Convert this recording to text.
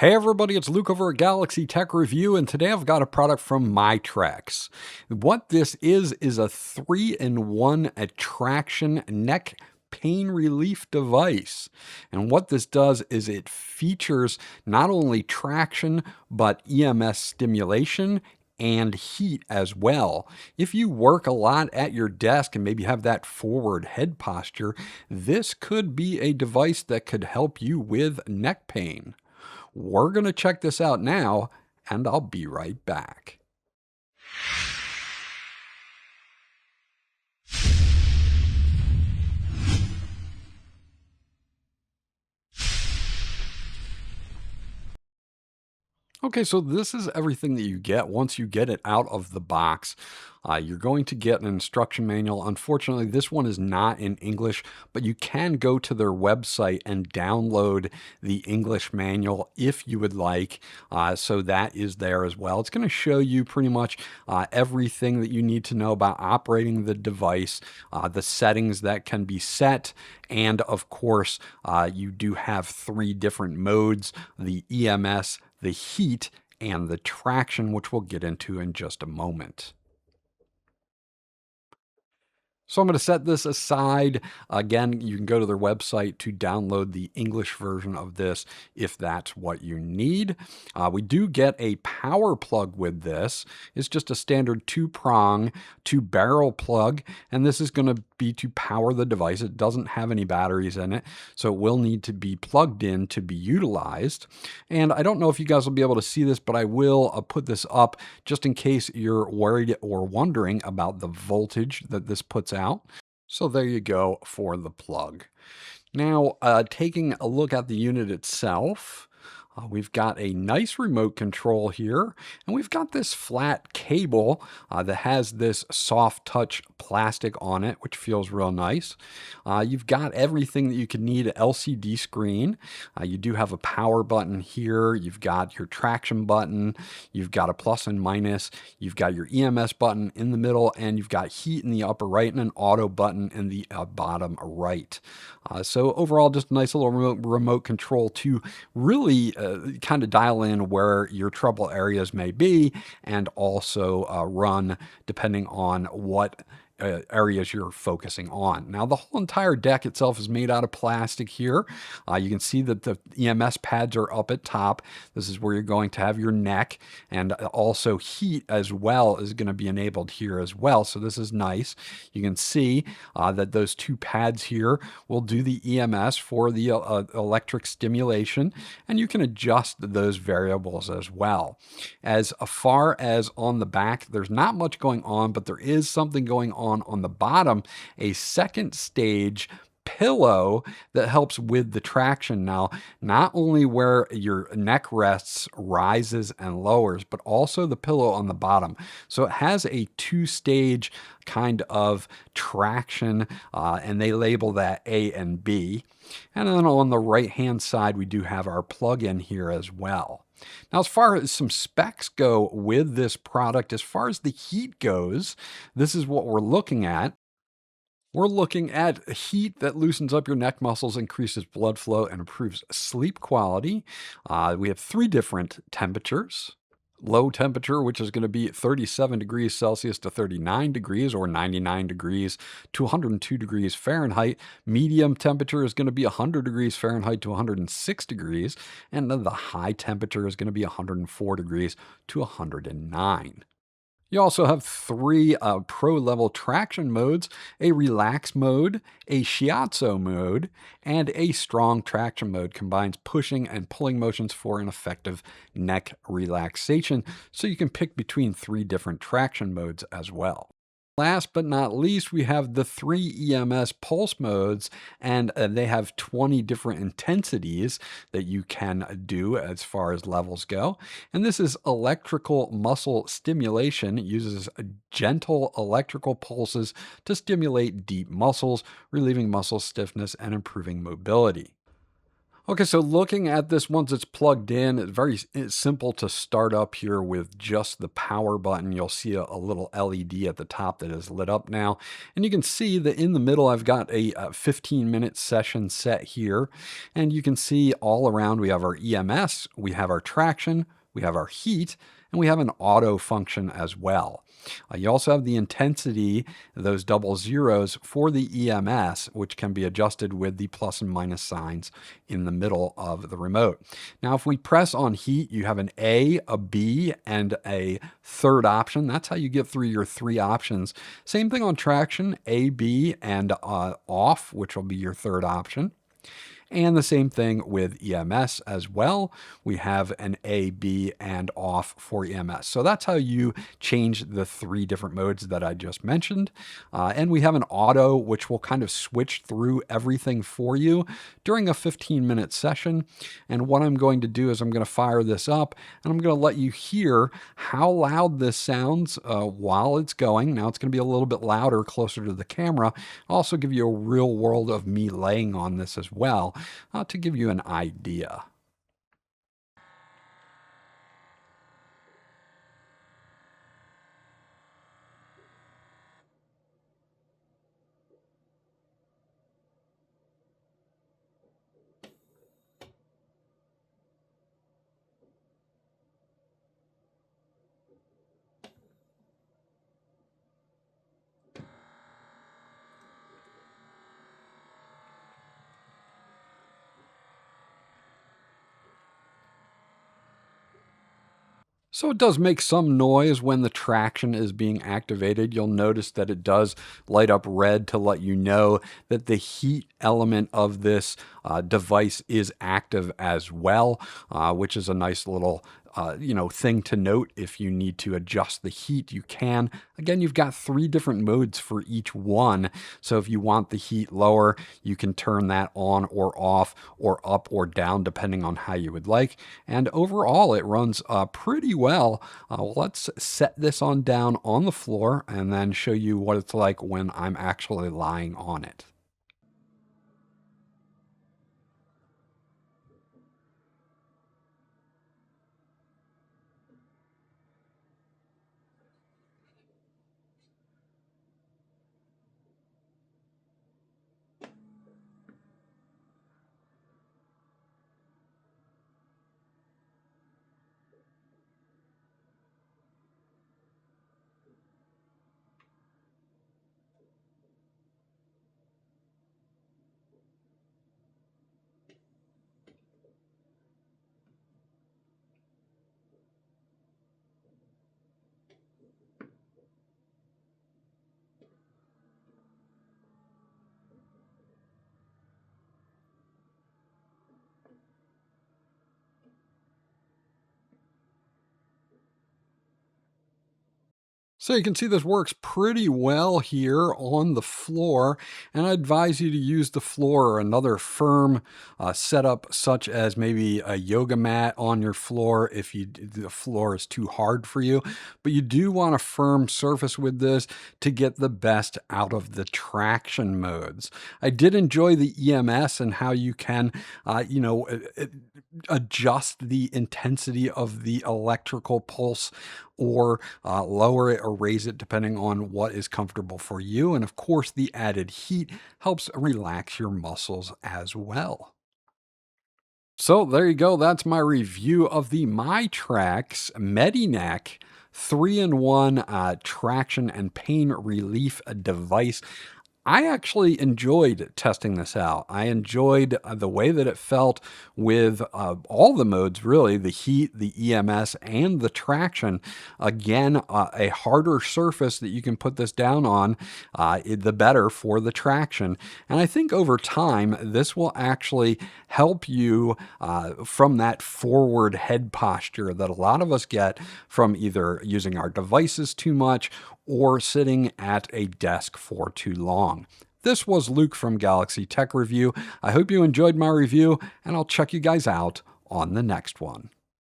Hey everybody, it's Luke over at Galaxy Tech Review, and today I've got a product from MYTREX. What this is a 3-in-1 attraction neck pain relief device. And what this does is it features not only traction, but EMS stimulation and heat as well. If you work a lot at your desk and maybe have that forward head posture, this could be a device that could help you with neck pain. We're going to check this out now, and I'll be right back. Okay, so this is everything that you get once you get it out of the box. You're going to get an instruction manual. Unfortunately, this one is not in English, but you can go to their website and download the English manual if you would like. So that is there as well. It's going to show you pretty much everything that you need to know about operating the device, the settings that can be set, and of course, you do have 3 different modes: the EMS, the heat, and the traction, which we'll get into in just a moment. So I'm going to set this aside. Again, you can go to their website to download the English version of this if that's what you need. We do get a power plug with this. It's just a standard 2-prong, 2-barrel plug, and this is going to be to power the device. It doesn't have any batteries in it, so it will need to be plugged in to be utilized. And I don't know if you guys will be able to see this, but I will put this up just in case you're worried or wondering about the voltage that this puts out. So there you go for the plug. Now, taking a look at the unit itself, we've got a nice remote control here, and we've got this flat cable that has this soft touch plastic on it, which feels real nice. You've got everything that you could need: an LCD screen. You do have a power button here. You've got your traction button. You've got a plus and minus. You've got your EMS button in the middle, and you've got heat in the upper right and an auto button in the bottom right. So overall, just a nice little remote control to really kind of dial in where your trouble areas may be, and also run depending on what areas you're focusing on. Now, the whole entire deck itself is made out of plastic here. You can see that the EMS pads are up at top. This is where you're going to have your neck, and also heat as well is going to be enabled here as well. So this is nice. You can see that those 2 pads here will do the EMS for the electric stimulation, and you can adjust those variables as well. As far as on the back, there's not much going on, but there is something going on the bottom: a second stage pillow that helps with the traction. Now, not only where your neck rests rises and lowers, but also the pillow on the bottom. So it has a 2-stage kind of traction, and they label that A and B. And then on the right hand side, we do have our plug-in here as well. Now, as far as some specs go with this product, as far as the heat goes, this is what we're looking at. We're looking at heat that loosens up your neck muscles, increases blood flow, and improves sleep quality. We have 3 different temperatures. Low temperature, which is going to be 37 degrees Celsius to 39 degrees, or 99 degrees to 102 degrees Fahrenheit. Medium temperature is going to be 100 degrees Fahrenheit to 106 degrees. And then the high temperature is going to be 104 degrees to 109. You also have 3 pro-level traction modes: a relax mode, a shiatsu mode, and a strong traction mode. Combines pushing and pulling motions for an effective neck relaxation. So you can pick between 3 different traction modes as well. Last but not least, we have the 3 EMS pulse modes, and they have 20 different intensities that you can do as far as levels go. And this is electrical muscle stimulation. It uses gentle electrical pulses to stimulate deep muscles, relieving muscle stiffness and improving mobility. Okay, so looking at this once it's plugged in, it's simple to start up here with just the power button. You'll see a little LED at the top that is lit up now. And you can see that in the middle, I've got a 15-minute session set here. And you can see all around we have our EMS, we have our traction, we have our heat, and we have an auto function as well. You also have the intensity, those double zeros for the EMS, which can be adjusted with the plus and minus signs in the middle of the remote. Now, if we press on heat, you have an A, a B, and a third option. That's how you get through your three options. Same thing on traction, A, B, and off, which will be your third option. And the same thing with EMS as well. We have an A, B, and off for EMS. So that's how you change the three different modes that I just mentioned. And we have an auto, which will kind of switch through everything for you during a 15-minute session. And what I'm going to do is I'm going to fire this up and I'm going to let you hear how loud this sounds while it's going. Now it's going to be a little bit louder closer to the camera. I'll also give you a real world of me laying on this as well to give you an idea. So it does make some noise when the traction is being activated. You'll notice that it does light up red to let you know that the heat element of this device is active as well, which is a nice little thing to note. If you need to adjust the heat, you can. Again, you've got three different modes for each one. So if you want the heat lower, you can turn that on or off or up or down, depending on how you would like. And overall, it runs pretty well. Let's set this on down on the floor and then show you what it's like when I'm actually lying on it. So you can see this works pretty well here on the floor, and I advise you to use the floor or another firm setup, such as maybe a yoga mat on your floor if the floor is too hard for you. But you do want a firm surface with this to get the best out of the traction modes. I did enjoy the EMS and how you can, adjust the intensity of the electrical pulse or lower it or raise it depending on what is comfortable for you. And of course, the added heat helps relax your muscles as well. So there you go. That's my review of the MYTREX MediNeck 3-in-1 traction and pain relief device. I actually enjoyed testing this out. I enjoyed the way that it felt with all the modes, really, the heat, the EMS, and the traction. Again, a harder surface that you can put this down on, the better for the traction. And I think over time, this will actually help you from that forward head posture that a lot of us get from either using our devices too much or sitting at a desk for too long. This was Luke from Galaxy Tech Review. I hope you enjoyed my review, and I'll check you guys out on the next one.